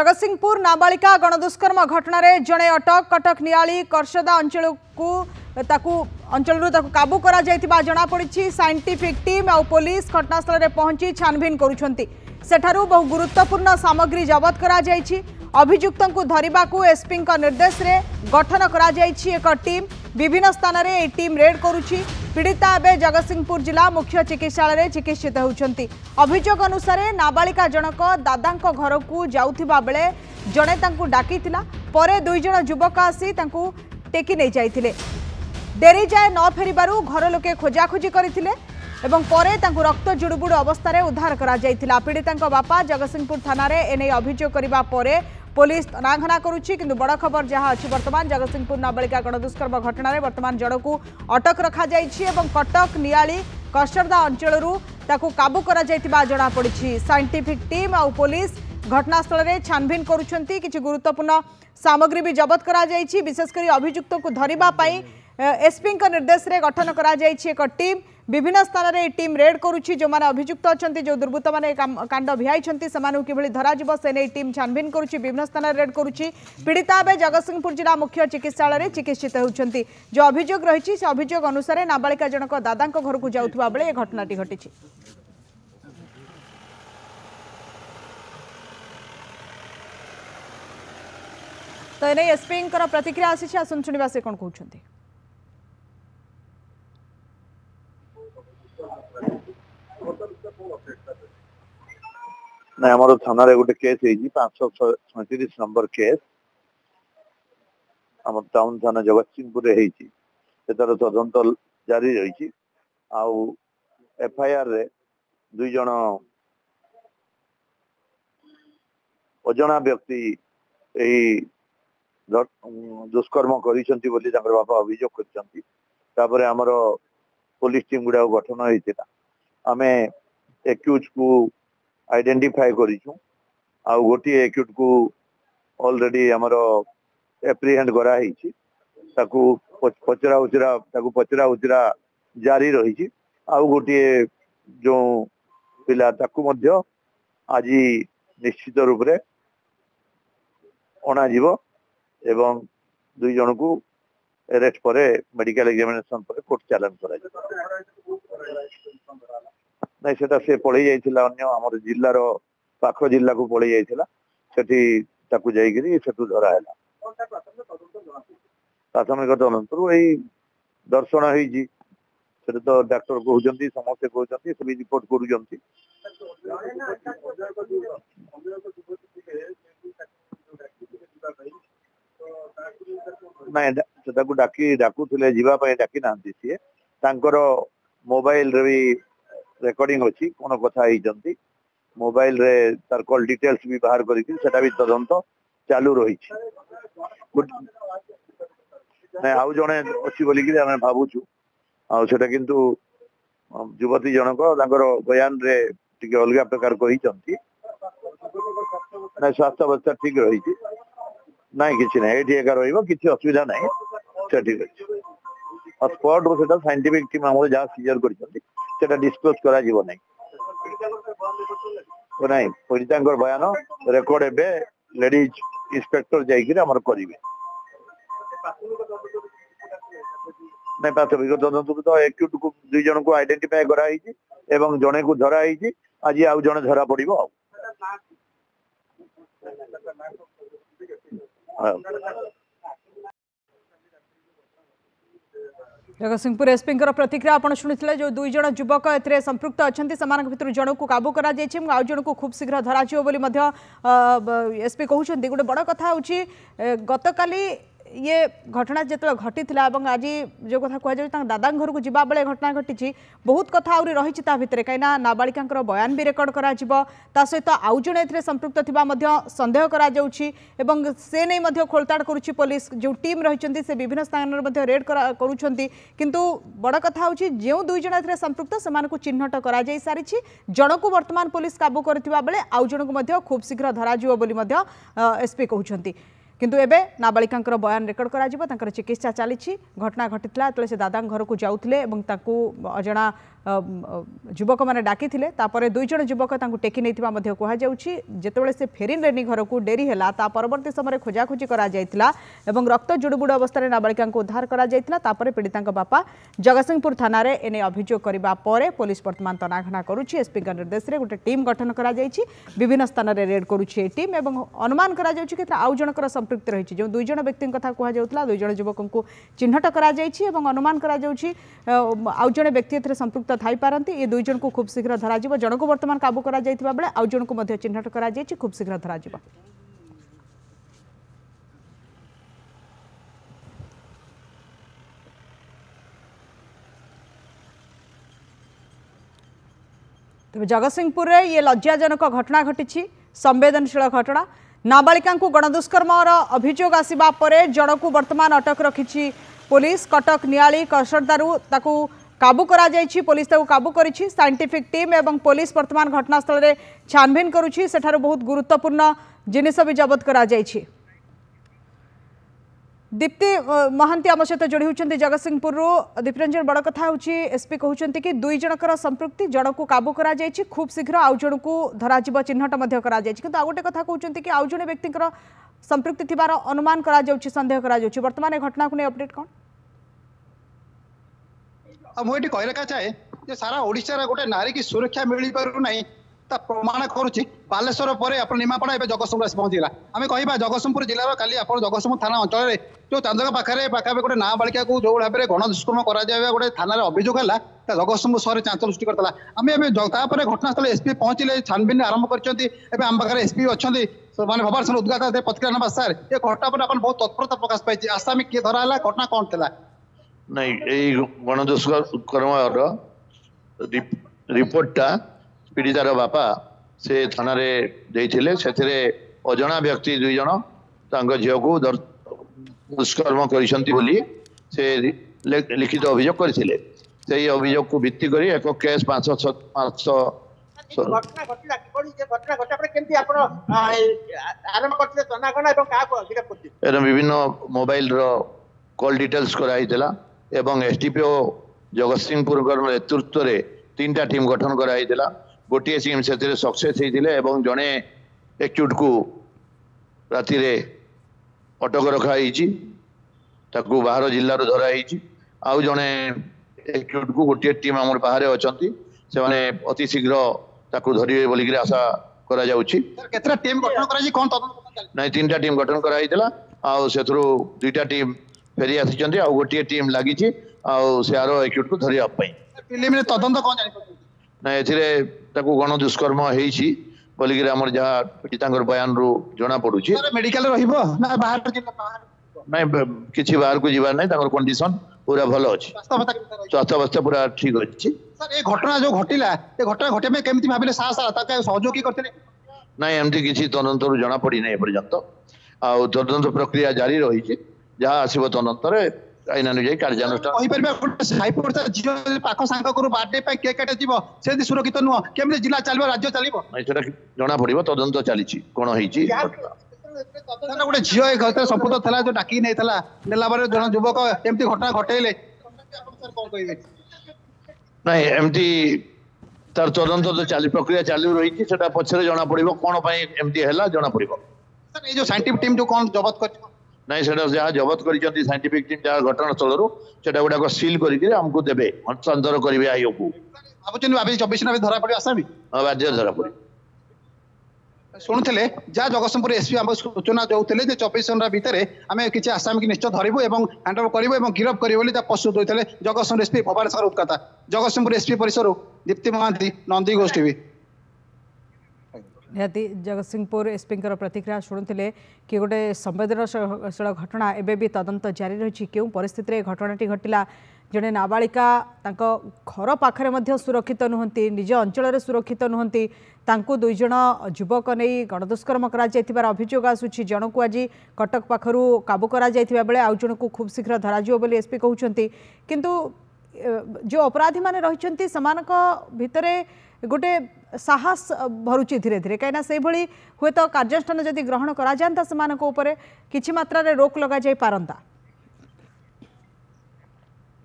जगतसिंहपुर नाबालिका गणदुष्कर्म घटना जड़े अटक कटक नियाली करसदा अंचल को अंचल काबू करा जना पड़ी। साइंटिफिक टीम और पुलिस घटनास्थल में पहुंची छानबीन करुछंती। बहु गुरुत्वपूर्ण सामग्री जबत करा अभियुक्त को धरने को एसपी निर्देश रे गठन करा एक टीम विभिन्न स्थान में टीम रेड करुछि। पीड़िता एवं जगतसिंहपुर जिला मुख्य चिकित्सालय चिकित्सित होउछंती। अभियोग अनुसार नाबालिका जनक दादा घर को जाउथिबा बेले जणे तांकु डाकिथिला परे दुई जण युवक आसी तांकु टेकी नै जाइथिले। डेरी जाए न फेरिबारु घर लोके खोजाखोजी करथिले एवं परे तांकु रक्त जुड़ुबुड़ अवस्था उद्धार करा जाइथिला। पीड़िता बापा जगतसिंहपुर थाना रे एने अभियोग करबा परे पुलिस तनाघना करुच्ची। किंतु बड़ खबर जहाँ अच्छी बर्तमान जगतसिंहपुर नाबालिका गणदुष्कर्म घटना रे बर्तमान जड़ को अटक रखा जाइछि एवं कटक नियाली करसदा अंचल काबू करा जाइतिबा जଣା पड़ी। साइंटिफिक टीम और पुलिस घटनास्थल में छानबीन करुछंती। किछि गुरुत्वपूर्ण सामग्री भी जबत करा जाइछि। विशेषकर अभियुक्त को धरिबा पई एसपी निर्देश रे गठन करा जाइछि एक टीम विभिन्न स्थान में टीम रेड करुच्ची। जो माने अभियुक्त अच्छा जो दुर्बृत्त मैंने कांड भियाई कि धरा से नहीं टीम छानबीन करुच्ची विभिन्न स्थान रेड करुच्ची। पीड़िता ए जगतसिंहपुर जिला मुख्य चिकित्सालय चिकित्सित होउछंती। जो अभियोग रही से अभियोग अनुसार नाबालिका जनक दादा घर को जाउथबा बेले ए घटनाटी घटी। तो एने एसपी प्रतिक्रिया आसी आसन शुणा से कौन कहते। ना आम थाना गोटे केस 537 नंबर केस आम टाउन थाना जगतसिंहपुर तार तदंत जारी रही। एफआईआर रे दुई जन अजना व्यक्ति दुष्कर्म करिसेंती बोली बापा अभियोग कर आमर पुलिस टीम गुड़ा गठन होता। आमे एक्यूज को आइडेंटिफाई करिछु आ गोटी एक्यूज को ऑलरेडी हमरो एप्रीहेंड करा हिची ताकू पचरा उचरा जारी रही। आ गोटी जो पिला ताकू मध्य आज निश्चित रूप से अणा जीवो एवं दुई जन को अरेस्ट पर मेडिकल एग्जामिनेशन पर कोर्ट चैलेंज करा नहीं सेटा से पड़े जाइथिला अन्य हमर जिल्लार पाख जिल्ला को पड़े जाइथिला सेठी ताकू जाइगिरी सेठू धरा हैला। प्राथमिक तदंतर एई दर्शन होईजी सेटा तो डॉक्टर कहउजंती समस्त कहउजंती से रिपोर्ट करूजंती। नहीं सेटाकू डाकुथिले जीवा पय डाकी नांती सिए तांकर मोबाइल रे भी रेकर्डिंग अच्छी कौन कथा ही मोबाइल रे तार कॉल डिटेल्स भी बाहर करके सेटा भी तदंत चालू रही। आउ जड़े अच्छी बोलिकी आम भावुचु आटा किंतु युवती जनक बयान रे टिके अलग प्रकार कही स्वास्थ्य अवस्था ठीक रही ना कि किसी असुविधा ना ठीक अच्छे स्पॉट रो साइंटिफिक टीम आम जहाँ सीजर कर डिस्क्लोज करा जीवो नहीं नहीं पीड़िता बयान रेकर्ड एबे लेडीज इंस्पेक्टर जाइए आमर करेंगे नहीं प्राथमिक तदंत तो एक्यूट को दुई जन को आइडेंटिफाई कराई एवं जड़े को धरा आज आउ जड़े धरा पड़ो। जगतसिंहपुर एसपी प्रतिक्रिया आपण शुणी जो दुई जन युवक ए संपृक्त अच्छा भर जन को काबू करा आउ जन को खूब शीघ्र धरा एसपी कहते। गोटे बड़ कथा हूँ गतकाली ये घटना जो घटी आज जो कथा कह दादा घर को जब बेले घटना घटी बहुत कथा आहरी रही भितर कहीं नाबालिका बयान भी रेकर्ड करा सहित आउ जड़े संपृक्त थी सन्देह करा से नहीं खोलताड़ करुच्ची पुलिस जो टीम रही से विभिन्न स्थान में रेड करुँच। किंतु बड़ कथा हूँ जो दुई जन संपृक्त से चिन्हट कर सारी जन को बर्तमान पुलिस काबू करथिबा बेले आउ जन को खूब शीघ्र धरा एसपी कहते। किंतु एबे नाबालिका बयान रेकर्ड करा चिकित्सा चली। घटना घटी से दादा घर को जाऊे अजना युवक मैंने डाकी दुई जन युवक टेकी नहीं कहुचे से फेरिले घर को डेरी है परवर्त समय खोजाखोजी कर रक्त जुड़बुड़ अवस्था नाबालिका उद्धार कर पीड़िता बापा जगतसिंहपुर थाना एने अभियोग करने पर पुलिस बर्तमान तनाघना करुच्ची एसपी निर्देश में गोटे टीम गठन कर विभिन्न स्थान में रेड करुच्ची टीम और अनुमान आउ जनकर संपृक्ति रही जो दुई जन व्यक्ति कथा कहला दुई जन युवक को चिन्हट कर अनुमान कर आउ जड़े व्यक्ति संपृक्त थी पारती ये दुई जन को खूब शीघ्र धर जन को बर्तमान काबू कर बेले आउ जन को चिन्हट कर खूब शीघ्र धर तेज जगतसिंहपुर में ये लज्जाजनक घटना घटी संवेदनशील घटना नाबालिका गणदुष्कर्म अभियोग आसवा पर जन को बर्तमान अटक रखी पुलिस कटक नियाली कसरदारू ताकू काबू करा जायछि पुलिस ताकू काबू करिछि साइंटिफिक टीम एवं पुलिस वर्तमान घटनास्थल रे छानबीन करुछि सेठार बहुत गुरुत्वपूर्ण जिनिस भी जबत करा जायछि। दीप्ति महांती आम सहित जोड़ी होती जगतसिंहपुर दीपरंजन बड़ कथा हूँ एसपी कहते कि दुई जनकर संपृक्ति जन को काबू करा जायछि खूब शीघ्र आउ जन को धराजिब चिन्हट करा जायछि किंतु आ गोटे कथा कहते कि आउ जने व्यक्ति संपृक्ति थिबार अनुमान करा जाउछि संदेह करा जाउछि वर्तमान घटना को नहीं अपडेट कौन मुझे कहना चाहे जे सारा ओडिशा गोटे नारी की सुरक्षा मिल पारु नहीं प्रमाण करुच्ची बालेश्वर पर निमापड़ा जगतसिंहपुर आस पहुंचला आम कह जगतसिंहपुर जिलार काली जगतसिंहपुर थाना अंचल जो चांदका पाखे पाखे गोटे नाबालिका को जो भाव में गणदुष्कर्म गोटे थाना अभियोग है जगतसिंहपुर सहर चांचल सृष्टि करता आम घटनास्थल एसपी पहुंचले छानबीन आरंभ कर आम पाखे एसपी अच्छा माने भवार सन उद्घाटन प्रतिक्रिया नवा सार ये घटना पर अपन बहुत तत्परता प्रकाश पाई आसामी किए धरा है घटना कौन था नहीं गणदुष्कर्म रिपोर्टा पीड़ितार बापा से थाना से अजना व्यक्ति दुई जन झील को दुष्कर्म कर लिखित अभियोग करते अभियोग को भित्ति कर एक केस 500 विभिन्न मोबाइल कॉल डिटेल्स कराइला एवं एसडीपीओ जगतसिंहपुर नेतृत्व में 3टा टीम गठन कराइला गोटे टीम से सक्सेस होते जड़े एक्यूट को राति अटक रखाई बाहर जिल्ला धराई आउ जड़े एक्यूट को गोटे टीम आम बाहर अच्छा से अति शीघ्र धरवे बोलिक आशा करा नहीं 3टा टीम गठन कराइला से 2टा टीम फेरी आसी गोटे टीम लगी आर एक्यूट को धरने तदंत कौन ना ए गणदुष्कर्म होती बोलिक जहाँ पीड़िता बयान रु जना पड़ुची मेडिकल ना किसी बाहर को जीवार ना कंडीशन पूरा भल अच्छी स्वास्थ्य अवस्था पूरा ठीक अच्छी सर ये घटना जो घटिला ये घटना घटे में केमती भाबिले सहयोगी करते नहीं एमती किसी तदंत जना पड़ी नहीं पर्यंत आ तदंत प्रक्रिया जारी रही जहाँ आसव तदंत आईन अनुजाई कार्यानुष्ठान पाख सांग बर्थडे केक काटे से सुरक्षित नुह केमती जिला चलो राज्य चलो जना पड़ तदंत चली कौन गोटे झील संपुट था जो डाकी नहीं नेला जन युवक एमती घटना घटेले नहीं एमती तार तदंत तो चली प्रक्रिया चालू रही पछरे जना पड़ कौन एमती है जना पड़ सर ये जो साइंटिफिक टीम जो कौन जबत कर नहीं से जहाँ जबत कर साइंटिफिक टीम जहाँ घटनास्थल से गुड़ाक सिल करमको देवे हस्तांतर करेंगे आईओ को भाई 24 धरा पड़े आसामी बाध्य धरा पड़े शुणुले जहाँ जगतसिंहपुर एसपी आम सूचना दौले 24 घंटा भितर आम किसी आसामी की निश्चय धरबू और हैंडओवर करूँ गिरफ करें प्रस्तुत होते जगतसिंहपुर एसपी भुवनेश्वर उत्कथा जगतसिंहपुर एसपी परिसर दीप्ति महांती नंदी घोष टीवी निहाती जगतसिंहपुर एसपी प्रतिक्रिया शुणुले कि गोटे संवेदनशील घटना एवं भी तदंत जारी रही क्यों परिस्थिति घटनाटी घटला जड़े नाबालिका घर पाखे सुरक्षित नुहति निज अंचल सुरक्षित नुहति दुई जन युवक नहीं गणदुष्कर्म कर अभियोग आसूँ जन को आज कटक पाखु काबू कर बेले आउ जन को खूब शीघ्र धर एसपी कहते किंतु जो अपराधी माने रही भितर गोटे साहस भरुची धीरे धीरे कहीं से भाई हे तो कार्यानुष्ठान जदि ग्रहण करा जाता से किछि मात्रा रे रोक लगा जाई पारंता।